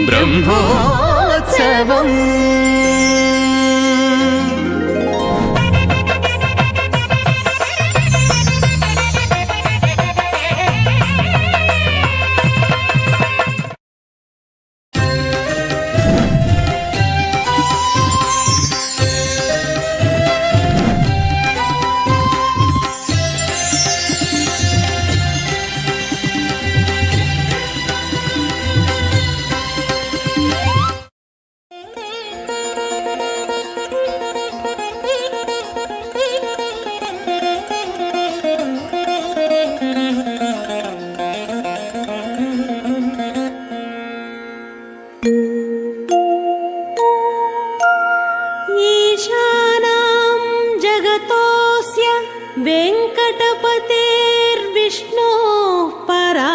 బ్రహ్మోత్సవం वेङ्कटपतेर्विष्णोः परां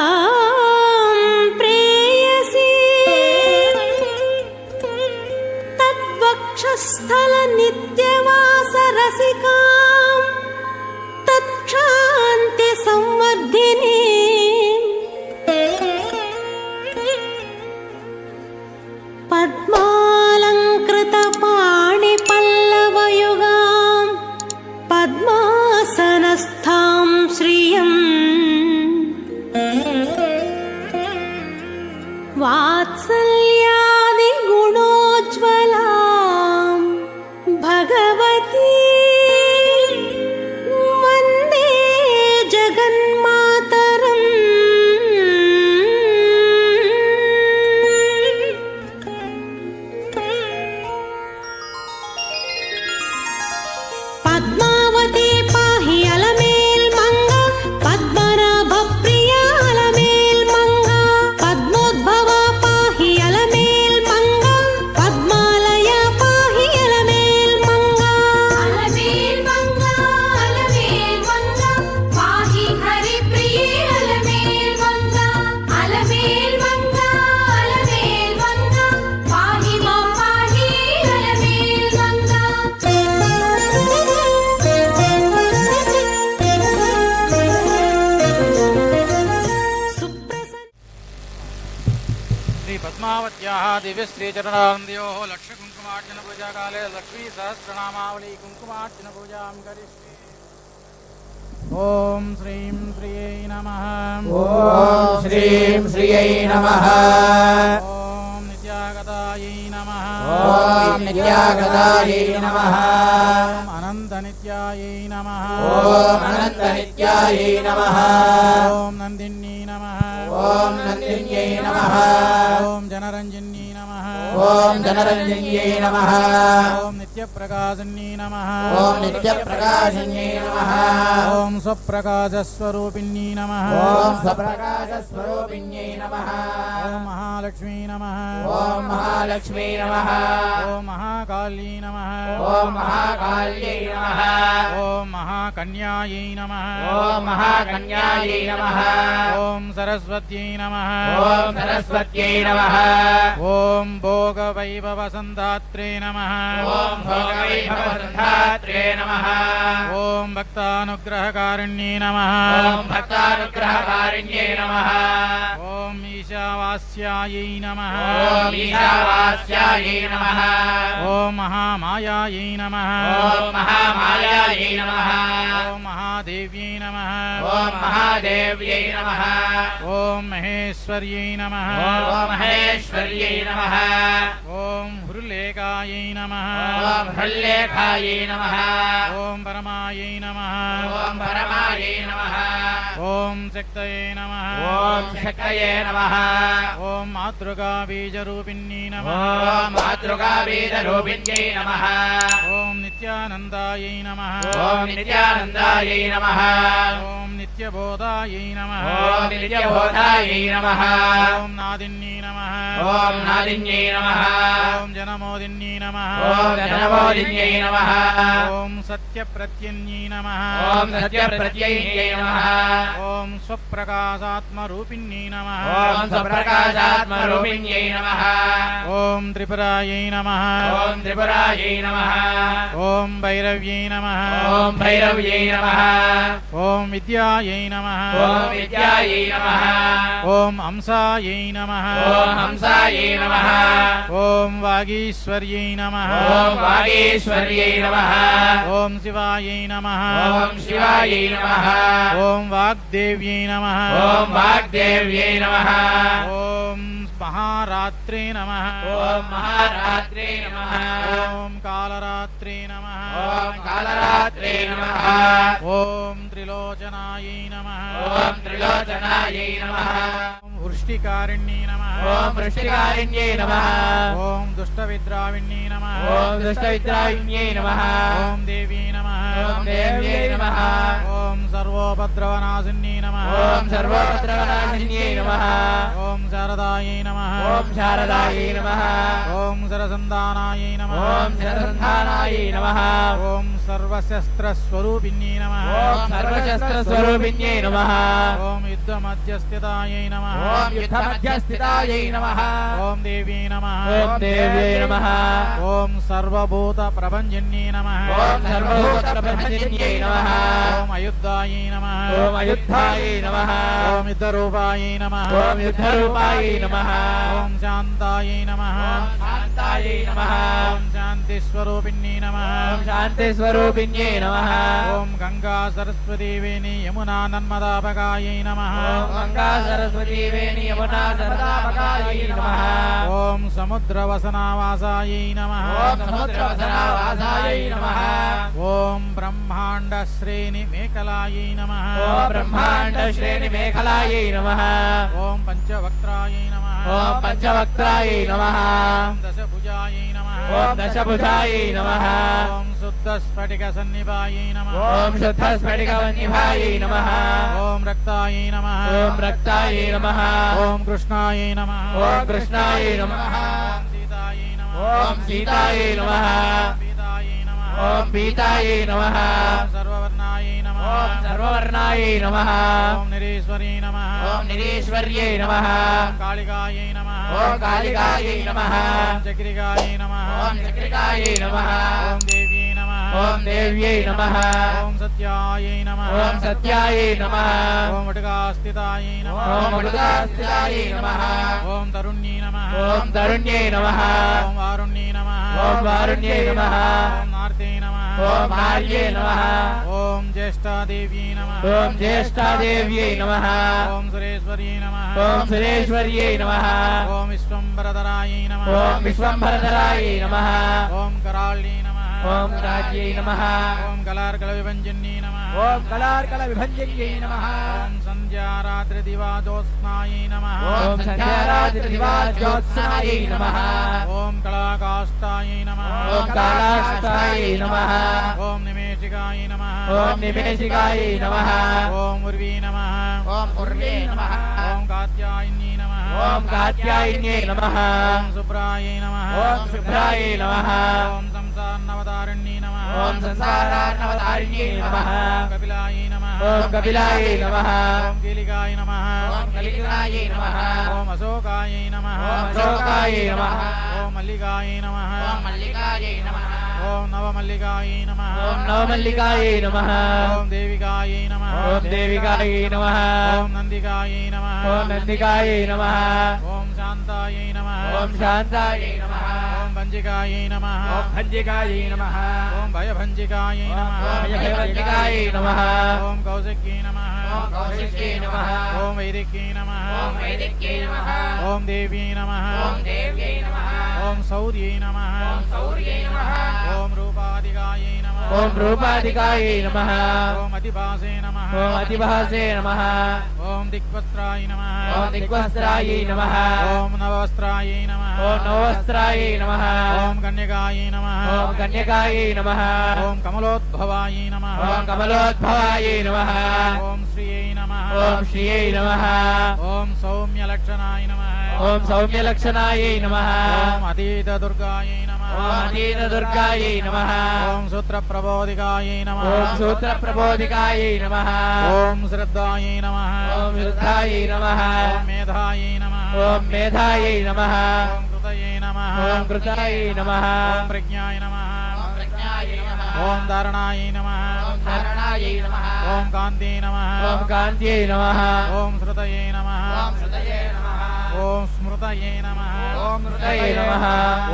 प्रेयसी तद्वक्षस्थलनित्यवासरसिकां तत्क्षान्तिसंवर्धिनीं पद्मालङ्कृतपाणिपल्लवयुगां पद्मासनस्थां श्रियं वात्सल्यादिगुणोज्ज्वलां भगवती वन्दे जगन्मातरम्। पद्मावती पाहि अलमेल्मङ्गा पद्मनाभप्रिया अलमेल्मङ्गा पद्मोद्भवा पाहि अलमेल्मङ्गा पद्मालया पाहि अलमेल्मङ्गा अलमेल्मङ्गा अलमेल्मङ्गा पाहि हरिप्रिये अलमेल्मङ्गा अलमेल्मङ्गा अलमेल्मङ्गा पाहि मां पाहि अलमेल्मङ्गा। श्री पद्मावत्याः दिव्यश्रीचरणानन्दयोः लक्षकुङ्कुमार्चन पूजाकाले लक्ष्मी सहस्रनामावली कुङ्कुमार्चन पूजां करिष्ये। ॐ श्रीं श्रियै नमः। ॐ श्रीं श्रियै नमः। ॐ नित्यागतायै नमः। ॐ नित्यागतायै नमः। ॐ अनन्तनित्यायै नमः। ॐ अनन्तनित्यायै नमः। ॐ नन्दिन्यै नमः। ॐ नन्दिन्यै नमः। ॐ जनरञ्जन्यै नमः। ॐ जनरञ्जन्यै नमः। ॐ नित्यप्रकाशन्यै नमः। ॐ नित्यप्रकाशिन्यै नमः। ॐ स्वप्रकाशस्वरूपिण्यै नमः। ॐ स्वप्रकाशस्वरूपिण्यै नमः। ॐ महालक्ष्मी नमः। ॐ महालक्ष्मी नमः। ॐ महाकाली नमः। ॐ महाकाल्यै नमः। ॐ महाकन्यायै नमः। ॐ महाकन्यायै नमः। ॐ सरस्वत्यै नमः। ॐ सरस्वत्यै नमः। ॐ भोगवैभवसन्धात्रे नमः। ॐ भोगवैभवसन्धात्रे नमः। ॐ भक्तानुग्रहकारिण्ये नमः। ॐ भक्तानुग्रहकारिण्ये नमः। ॐ ईशावास्यायै नमः। ॐ ईशावास्यायै नमः। ॐ महामायायै नमः। ॐ महामायायै नमः। ॐ महादेव्यै नमः। ॐ महादेव्यै नमः। ॐ महेश्वर्यै नमः। ॐ महेश्वर्यै नमः। ॐ हृल्लेखायै नमः। ॐ हृल्लेखायै नमः। ॐ परमायै नमः। ॐ परमायै नमः। ॐ शक्तये नमः। ॐ शक्तये नमः। ॐ मातृकाबीजरूपिण्यै नमः। ॐ मातृकावेदरूपिण्यै नमः। ॐ नित्यानन्दायै नमः। ॐ नित्यानन्दायै नमः। ॐ नित्यबोधायै नमः। ॐ नित्यबोधायै नमः। ॐ नादिन्यै नमः। ॐ नादिन्यै नमः। ॐ जनमोदिन्यै नमः। ॐ जनमोदिन्यै नमः। ॐ सत्यप्रत्यन्यै नमः। ॐ सत्यप्रत्ययै नमः। ॐ स्वप्रकाशात्मरूपिण्यै नमः। ॐ स्वप्रकाशात्मरूपिण्यै नमः। ॐ ఓం త్రిపురాయై నమః ఓం త్రిపురాయై నమః ఓం భైరవ్యై నమః ఓం భైరవ్యై నమః ఓం విద్యాయై నమః ఓం విద్యాయై నమః ఓం హంసాయై నమః ఓం హంసాయై నమః ఓం వాగీశ్వర్యై నమః ఓం వాగీశ్వర్యై నమః ఓం శివాయై నమః ఓం శివాయై నమః ఓం వాగ్దేవ్యై నమః ఓం వాగ్దేవ్యై నమః ఓం మహారాత్రే నమః ఓం మహారాత్రే నమః ఓం కాలరాత్రే నమః ఓం కాలరాత్రే నమః ఓం త్రిలోచనాయై నమః ఓం త్రిలోచనాయై నమః ఓం వృష్టికారిణ్యై నమః ఓం వృష్టికారిణ్యై నమః ఓం దుష్టవిద్రావిణ్యై నమః ఓం దుష్టవిద్రావిణ్యై నమః ఓం దేవీ నమః ఓం దేవ్యై నమః ఓం సర్వోపద్రవనాశిన్యై నమః ఓం సర్వోపద్రవనాశిన్యై నమః ఓం శారదాయై నమః ఓం శారదాయై నమః ఓం సరసంధానాయై నమః ఓం శరసంధానాయై నమః ఓం సర్వశస్త్రస్వరూపిణ్యై నమః ఓం సర్వశస్త్రస్వరూపిణ్యై నమః ఓం యుద్ధమధ్యస్థితాయై నమః ఓం యుద్ధమధ్యస్థితాయై నమః ఓం దేవీ నమః ఓం దేవ్యై నమః ఓం సర్వభూత ప్రభంజన్యై నమః ఓం సర్వభూతప్రభంజన్యై నమః ఓం అయుద్ధాయై నమః ఓం అయుద్ధాయై నమః ఓం యుద్ధరూపాయై నమః ఓం యుద్ధరూపాయై నమః ఓం శాంతాయై నమః ఓం శాంతాయై నమః ఓం శాంతిస్వరూపిణ్యై నమః ఓం శాంతిస్వరూపిణ్యై నమః ఓం గంగా సరస్వతీ వేణి యమునా నర్మదాపకాయై నమః ఓం గంగా సరస్వతీ వేణి యమునా సరదాపకాయై నమః ఓం సముద్రవసనావాసాయై నమః ఓం సముద్రవసనావాసాయై నమః ఓం బ్రహ్మాండ శ్రేణి మేఖలాయై నమః ఓం బ్రహ్మాండ శ్రేణి మేఖలాయై నమః ఓం పంచవక్త్రాయై నమః ఓం పంచవక్త్రాయై నమః ఓం దశభుజాయై నమః ఓం దశభుజాయై నమః ఓం శుద్ధ స్ఫటిక సన్నిభాయై నమః ఓం శుద్ధ స్ఫటికవన్నిభాయై నమః ఓం రక్తాయై నమః ఓం రక్తాయై నమః ఓం కృష్ణాయై నమః ఓం కృష్ణాయై నమః ఓం సీతాయై నమః ఓం సీతాయై నమః పీతాయై నమః ఓం పీతాయై నమః ఓం సర్వవర్ణాయై నమః ఓం సర్వవర్ణాయై నమః ఓం నిరీశ్వరీ నమః ఓం నిరీశ్వర్యై నమః ఓం కాళికాయై నమః ఓం కాళికాయై నమః ఓం చక్రికాయై నమః ఓం చక్రికాయై నమః ఓం దేవ్యై నమః ఓం దేవ్యై నమః ఓం సత్యాయై నమః ఓం సత్యాయై నమః ఓం వటుకాస్థితాయై నమః ఓం వటుకాస్థితాయై నమః ఓం తరుణ్యై నమః ఓం తరుణ్యై నమః ఓం వారుణ్యై నమః ఓం వారుణ్యై నమః ఓం నార్తే నమః ఓం నార్యై నమః ఓం జ్యేష్ఠాదేవ్యై నమః ఓం జ్యేష్ఠాదేవ్యై నమః ఓం సురేశ్వర్యై నమః ఓం సురేశ్వర్యై నమః ఓం విశ్వంబరధరాయై నమః ఓం విశ్వంభరధరాయై నమః ఓం కరాళ్యై నమః ఓం రాజ్యై నమః ఓం కళార్కళ విభంజన్యై నమః ఓం కళార్కళ విభంజన్యై నమః ఓం సంధ్యారాత్రి దివాజోత్స్నాయై నమః ఓం సంధ్యారాత్రి దివాజ్యోత్సనాయై నమః ఓం కళాకాష్టాయై నమః ఓం కాళాష్టాయై నమః ఓం నిమేషికాయై నమః ఓం నిమేషికాయై నమః ఓం ఉర్వీ నమః ఓం ఉర్వే నమః ఓం కాత్యాయన్యై నమః ఓం కాత్యాయన్యై నమః ఓం శుభ్రాయై నమః ఓం శుభ్రాయై నమః ఓం సంసారనవతారిణ్యై నమః ఓం సంసారార్ణవతారిణ్యై నమః ఓం కపిలాయై నమః ఓం కపిలాయై నమః ఓం కీలికాయ నమః ఓం కలికాయై నమః ఓం అశోకాయై నమః ఓం అశోకాయై నమః ఓం మల్లికాయై నమః ఓం మల్లికాయై నమః ఓం నవమల్లికాయై నమః ఓం నవమల్లికాయై నమః ఓం దేవికాయై నమః ఓం దేవికాయై నమః ఓం నందికాయై నమః ఓం నందికాయై నమః ఓం శాంతాయై నమః ఓం శాంతాయై నమః ఓం భంజికాయై నమః ఓం భంజికాయై నమః ఓం భయభంజికాయై నమః ఓం భయభంజికాయై నమః ఓం కౌశిక్యై నమః ఓం కౌశిక్యై నమః ఓం వైదిక్యై నమః ఓం వైదిక్యై నమః ఓం దేవ్యై నమః ఓం దేవ్యై నమః ఓం శౌర్యై నమః ఓం శౌర్యై నమః ఓం రూపాధికాయై నమః ఓం రూపాధికాయై నమః ఓం అతిభాసే నమః ఓం అతిభాసే నమః ఓం దిక్వస్త్రాయ నమః ఓం దిగ్వస్త్రాయై నమః ఓం నవవస్త్రాయై నమః ఓం నవవస్త్రాయై నమః ఓం కన్యకాయై నమః ఓం కన్యకాయై నమః ఓం కమలోద్భవాయై నమః ఓం కమలోద్భవాయై నమః ఓం శ్రియై నమః ఓం శ్రియై నమః ఓం సౌమ్యలక్షణాయ నమః ఓం సౌమ్యలక్షణాయై నమః ఓం అతీత దుర్గాయై నమః ఓం అతీత దుర్గాయై నమః ఓం సూత్రప్రబోధికాయై నమః ఓం సూత్రప్రబోధికాయై నమః ఓం శ్రద్ధాయై నమః ఓం వృద్ధాయై నమః ఓం మేధాయై నమః ఓం మేధాయై నమః ఓం कृतये नमः ఓం కృతాయ నమః ఓం ప్రజ్ఞాయ నమः ఓం ప్రజ్ఞాయ నమః ఓం ధారణాయ నమः ఓం ధారణాయ నమః ఓం కాంతే నమः ఓం కాంత్యై నమః ఓం శ్రుతయే నమः ఓం శ్రుతయే నమః ఓం స్మృతయే నమः ఓం శ్రుతయే నమః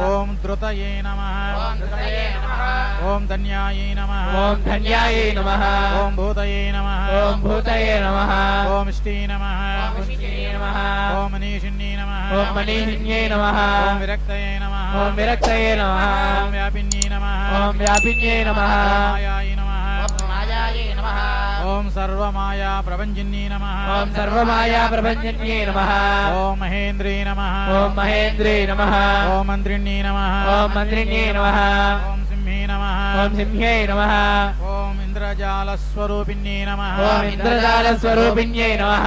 ఓం ధృతయే నమः ఓం ధృతయే నమః ఓం ధన్యాయే నమः ఓం ధన్యాయ నమః ఓం భూతయే నమः ఓం భూతయే నమః ఓం ఇష్టీ నమः ఓం విష్ణుయే నమః ఓం మనీషిణ్యే నమः ఓం మనీషిన్యే నమః ఓం విరక్తయే నమः ఓం విరక్తయే నమః ఓం వ్యాపిన్యే నమः ఓం వ్యాపిన్యే నమః మాయాయ నమः ఓం మాయాయే నమః ఓం సర్వమాయా ప్రపంచిన్యే నమః ఓం సర్వమాయా ప్రపంచన్యే నమః ఓం మహేంద్రే నమః ఓం మహేంద్రే నమః ఓం మంత్రిణ్యే నమః ఓం మంత్రిణ్యే నమః ఓం సింహే నమః ఓం సింహే నమః ఓం ఇంద్రజాలస్వరూపిణ్యే నమః ఓం ఇంద్రజాల స్వరూపిణ్యే నమః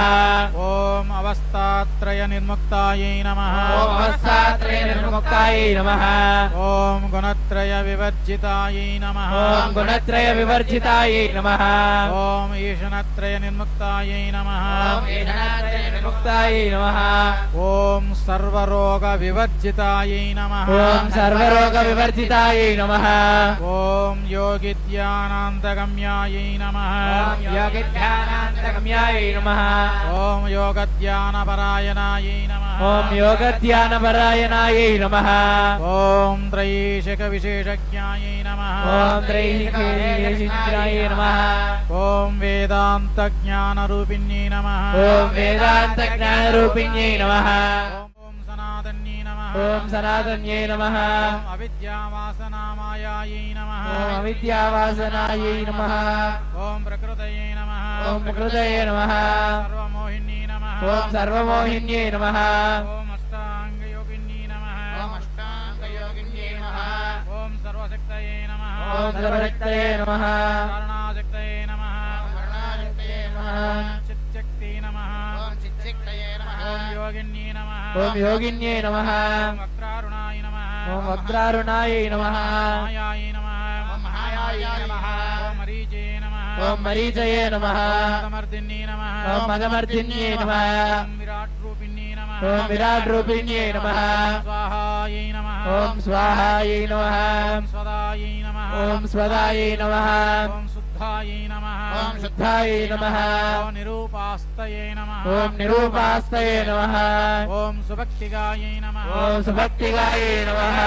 ఓం అవస్థాత్రయ నిర్ముక్తాయై నమః ఓం అవస్థాత్రయ నిర్ముక్తాయై నమః ఓం గుణత్రయ వివర్జితాయై నమః ఓం గుణత్రయ వివర్జితాయై నమః ఓం ఈశనత్రయ నిర్ముక్తాయై నమః ఓం ఈశనాత్రయ నిర్ముక్తాయై నమః ఓం సర్వరోగ వివర్జితాయై నమః ఓం సర్వరోగ వివర్జితాయై నమః ఓం యోగిధ్యానాంతగమ్యాయై నమః ఓం యోగధ్యానాంతగమ్యాయై నమః ఓం యోగధ్యానపరాయణాయై నమః ఓం యోగధ్యానపరాయణాయై నమః ఓం త్రైశిక విశేషజ్ఞాయై నమః ఓం త్రైహికేశింద్రాయ నమః ఓం వేదాంత జ్ఞానరూపిణ్యై నమః ఓం వేదాంత జ్ఞానరూపిణ్యై నమః ఓం సనాతన్యై నమః ఓం సనాతన్యై నమః ఓం అవిద్యావాసనామాయాయై నమః ఓం అవిద్యావాసనాయై నమః ఓం ప్రకృతయే నమః ఓం ప్రకృతయే నమః సర్వమోహిన్యై నమః ఓం సర్వమోహిన్యై నమః ఓం అష్టాంగయోగిన్యై నమః ఓం అష్టాంగయోగిన్యై నమః ఓం సర్వశక్తయే నమః ఓం సర్వశక్తయే నమః కారణాశక్తయే నమః కరుణాశక్తయే నమః చిచ్చక్తి నమః ఓం చిచ్చక్తయే నమః ఓం యోగిన్యై నమః ఓం యోగిన్యై నమః ఓం వక్రారుణాయ నమః ఓం వక్రారుణాయై నమః మాయాయ నమః ఓం మహాయాయ నమః ఓం మరీచే నమః ఓం మరీచయే నమః మదమర్దిన్యై నమః ఓం మదమర్దిన్యై నమః ఓం విరాట్ రూపిణ్యై నమః ఓం విరాట్ రూపిణ్యై నమః స్వాహాయై నమః ఓం స్వాహాయై నమః ఓం స్వదాయై నమః ఓం స్వదాయై నమః ఓం శుద్ధాయై నమః ఓం శుద్ధాయై నమః ఓం నిరూపాస్తయే నమః ఓం నిరూపాస్తయే నమః ఓం సుభక్తిగాయై నమః ఓం సుభక్తిగాయై నమః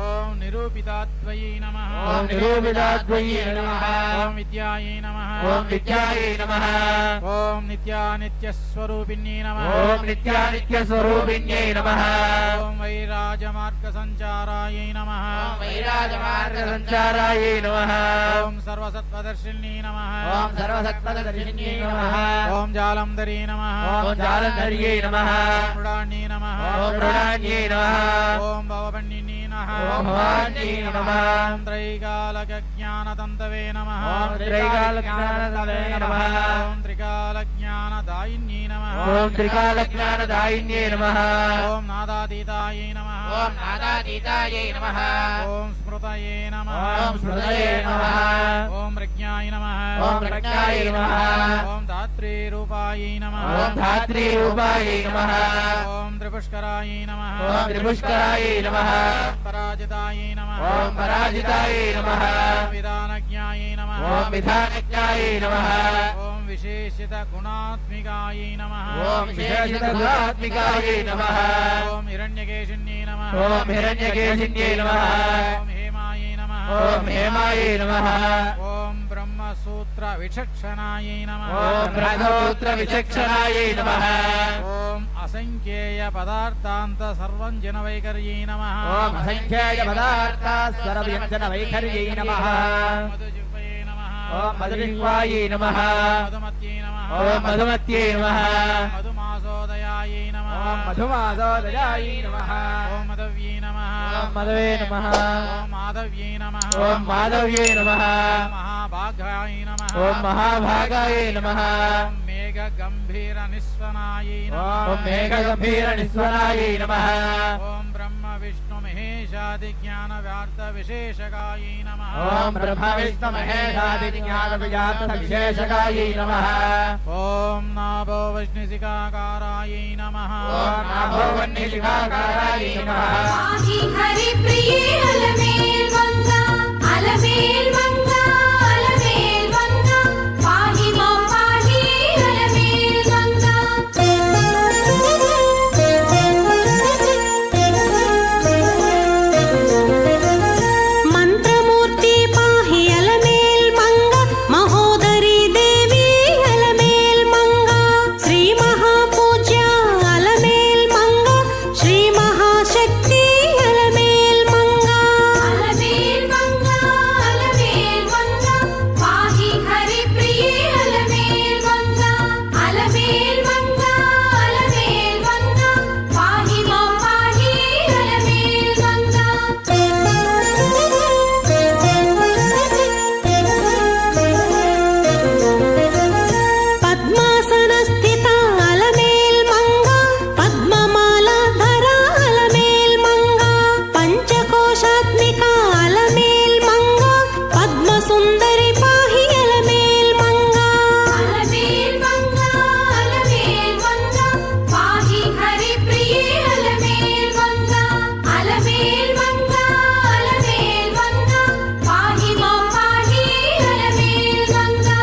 ఓం నిరూపితాద్వయై నమః ఓం నిరూపితాద్వయై నమః ఓం విద్యాయై నమః ఓం విద్యాయై నమః ఓం నిత్యానిత్యస్వరూపిణ్యై నమః ఓం నిత్యానిత్యస్వరూపిణ్యై నమః ఓం వైరాజమార్గసంచారాయై నమః ఓం వైరాజమార్గసంచారాయై నమః ఓం సర్వసత్వదర్శిన్యై నమః ఓం సర్వసత్పదర్శిన్యై నమః ఓం జాలంధరీ నమః ఓం జాలంధర్యై నమః మృడాణ్యై నమః ఓం మృడాన్యై నమః ఓం భవపణ్ణిని నమః ఓం భవాన్యై నమః ఓం త్రైకాలజ్ఞానతంతవే నమః ఓం త్రైకాలజ్ఞానతవే నమః ఓం త్రికాలజ్ఞానదాయిన్యై నమః ఓం త్రికాలజ్ఞానదాయిన్యై నమః ఓం నాదాతీతాయై నమః ఓం నాదాతీతాయై నమః ఓం స్మృతయే నమః ఓం స్మృతయే నమః ఓం ప్రజ్ఞాయ నమః ఓం ప్రజ్ఞాయ నమః ఓం ధాత్రీరూపాయై నమః ఓం ధాత్రీరూపాయై నమః ఓం త్రిపుష్కరాయై నమః ఓం త్రిపుష్కరాయై నమః పరాజితాయై నమః ఓం పరాజితాయై నమః విధానజ్ఞాయై నమః ఓం విధానజ్ఞాయై నమః ఓం విశేషిత గుణాత్మికాయై నమః ఓం విశేషితగుణాత్మికాయై నమః ఓం హిరణ్యకేశిన్యై నమః ఓం హిరణ్యకేశిన్యై నమః ఓం హేమాయై నమః ఓం హేమాయై నమః ఓం బ్రహ్మసూత్ర విచక్షణాయై నమః ఓం బ్రహ్మసూత్ర విచక్షణాయై నమః ఓం అసంఖ్యేయ పదార్థాంత సర్వం జనవైకర్యై నమః ఓం అసంఖ్యాయ పదార్థా సర్వవ్యంజన వైఖర్యై నమః మధుజిహ్వయే నమః ఓం మధుజిహ్వాయై నమః మధుమత్యై నమః ఓం మధుమత్యై నమః మధుమాసోదయాయై నమః ఓం మధుమాసోదయాయై నమః ఓం మదవ్యై నమః ఓం మధవే నమః ఓం మాధవ్యై నమః ఓం మాధవ్యై నమః మహాభాగాయ నమః ఓం మహాభాగాయై నమః ఓం మేఘ मेघगम्भीरनिस्वनायै नमः ॐ मेघगम्भीरनिस्वरायै नमः ॐ ब्रह्म विष्णु महेशादिज्ञानव्यार्थविशेषकायै नमः ॐ ब्रह्म विष्णु महेशादिज्ञानविजातविशेषकायै नमः ॐ नाभो वह्निशिखाकारायै नमः ॐ नाभो वह्निशिखाकारायै नमः पाहि हरिप्रिये अलमेल मंगा अलमेल मंगा अलमेल मंगा पाहि मां पाहि अलमेल मंगा మంత్రమూర్తి పాహి అలమేల్ మంగ మహోదరి దేవి అలమేల్ మంగ శ్రీ మహాపూజ్య అలమేల్ మంగ శ్రీ మహాశక్తి అలమేల్ మంగ अलमेल मंगा अलमेल मंगा पाहि हरिप्रिये अलमेल मंगा अलमेल मंगा अलमेल मंगा पाहि मां पाहि अलमेल मंगा పద్మాసనస్థిత అలమేల్ మంగ పద్మమాలాధర అలమేల్ మంగ పంచకోశాత్మిక అలమేల్ మంగ పద్మసుందరి పాహి అలమేల్ మంగ अलमेल मंगा अलमेल मंगा पाहि हरिप्रिये अलमेल मंगा अलमेल मंगा अलमेल मंगा पाहि मां पाहि अलमेल मंगा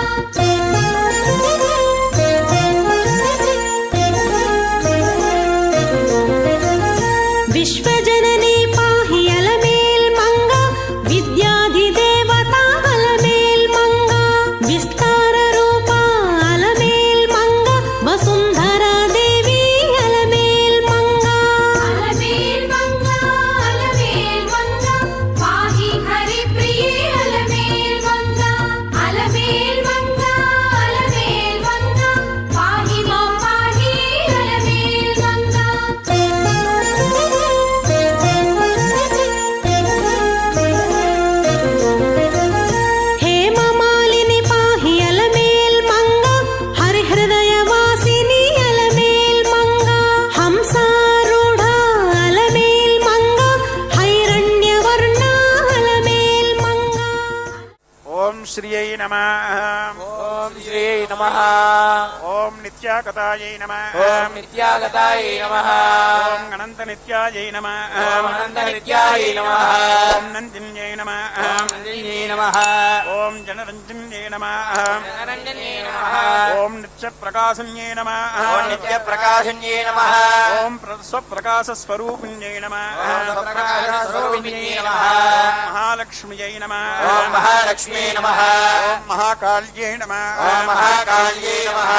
విశ్వజననీ పాహి అలమేల్ మంగ విద్యాధిదేవత అలమేల్ మంగ విస్తార రూప అలమేల్ మంగ వసుంధరా దేవి అలమేల్ మంగ अलमेल मंगा अलमेल मंगा पाहि हरिप्रिये अलमेल मंगा अलमेल मंगा अलमेल मंगा पाहि मां पाहि अलमेल मंगा హేమమాలిని పాహి అలమేల్ మంగ హరిహృదయ వాసిని అలమేల్ మంగ హంసారూఢ అలమేల్ మంగ హైరణ్యవర్ణ అలమేల్ మంగ ఓం శ్రీయై నమః ॐ श्रीयै नमः ఓం నిత్యాగతాయై నమః ॐ नित्यागतायै नमः ఓం అనంత నిత్యాయై నమః ॐ अनन्तनित्यायै नमः ఓం నందిన్యై నమః ॐ नन्दिन्यै नमः ఓం జనరంజన్యై నమః अनन्यन्यै नमः ఓం నిత్యప్రకాశన్యై నమః ॐ नित्यप्रकाशन्यै नमः ఓం స్వప్రకాశస్వరూపిణ్యై నమః ॐ स्वप्रकाशस्वरूपिण्यै नमः మహాలక్ష్మ్యై నమః ॐ महालक्ष्मी नमः ఓం మహాకాళ్యై నమః ॐ महाकाल्यै नमः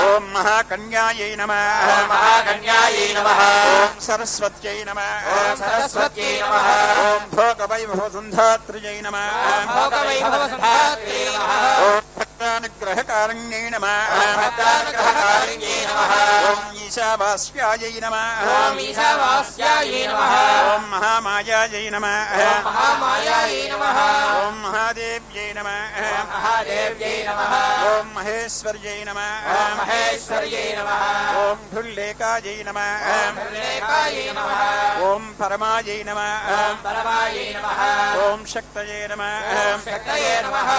ఓం మహాకన్యాయై నమః ॐ महाकन्यायै नमः ఓం సరస్వత్యై నమః ॐ सरस्वत्यै नमः ఓం భోగవైభవసుంధాత్రియై నమः ॐ भोगवैभवसुधात्रे नमः ఓం భక్తానుగ్రహకారణ్యై నమః ॐ भक्तानुग्रहकारिण्यै नमः ఓం ఈశావాస్యాయై నమః ॐ ईशावास्यायै नमः ఓం మహామాయాయై నమః ॐ महामायायै नमः ఓం మహాదేవ్యై నమః ॐ महादेव्यै नमः ఓం మహేశ్వర్యై నమః ॐ महेश्वर्यै नमः ఓం ఢుల్లేకాయై నమః ॐ हृदयकायै नमः ఓం పరమాయై నమః ॐ परमायै नमः ఓం శక్తయే నమః ॐ शक्तये नमः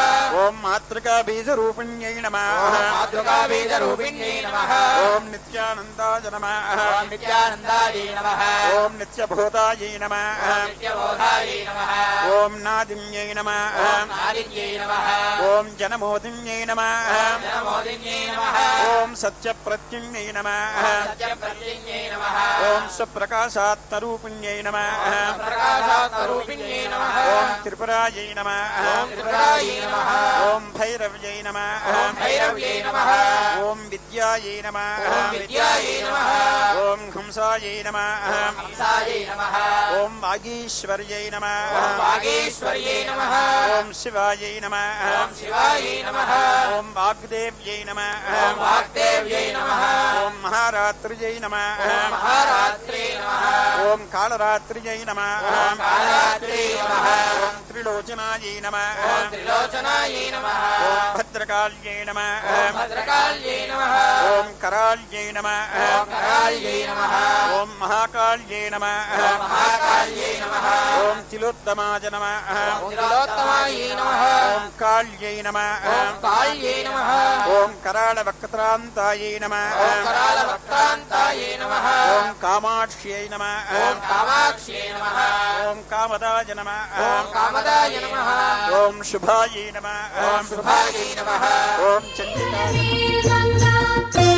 ఓం మాతృకాబీజరూపిణ్యై నమః ॐ मातृकाबीजरूपिण्यै नमः ఓం నిత్యానందాయ నమః ॐ नित्यानन्दायै नमः ఓం నిత్యభూతాయై నమః ॐ नित्यबोधायै नमः ఓం నాదిన్యై నమః ॐ नादिन्यै नमः ఓం జనమోదిన్యై నమః ॐ जनमोदिन्यै नमः ఓం సత్యప్రత్యున్యై నమః ॐ सत्यप्रत्यञ्जै नमः ఓం స్వప్రకాశాత్మరూపిణ్యై నమః ॐ प्रकाशात्मरूपिण्यै नमः ఓం త్రిపురాయై నమః ॐ त्रिपुरायै नमः ఓం భైరవ్యై నమః ॐ भैरव्यै नमः ఓం విద్యాయై నమః ॐ विद्यायै नमः ఓం హంసాయై నమః ॐ हंसायै नमः ఓం వాగీశ్వర్యై నమః ॐ वागीश्वर्यै नमः ఓం శివాయై నమః ॐ शिवायै नमः ఓం వాగ్దేవ్యై నమః ॐ वाग्देव्यै नमः ఓం మహారాత్రియై నమః ॐ महारात्रे नमः ఓం కాళరాత్రియై నమः ॐ कालरात्रे नमः ఓం त्रिलोचनायै नमः ॐ त्रिलोचनायै नमः ॐ भद्रकाल्यै नमः ॐ भद्रकाल्यै नमः ॐ कराल्यै नमः ॐ कराल्यै नमः ॐ महाकाल्यै नमः ॐ महाकाल्यै नमः ॐ तिलोत्तमाय नमः ॐ तिलोत्तमायै नमः ॐ काल्यै नमः ॐ काल्यै नमः ॐ करालवक्त्रान्तायै नमः ॐ करालवक्त्रान्तायै नमः ॐ कामाक्ष्यै नमः ॐ कामाक्ष्यै नमः ॐ कामदाय नमः ॐ कामदाय नमः ॐ शुभायै नमः ॐ शुभायै नमः ॐ चण्डिकाय अलमेल मंगा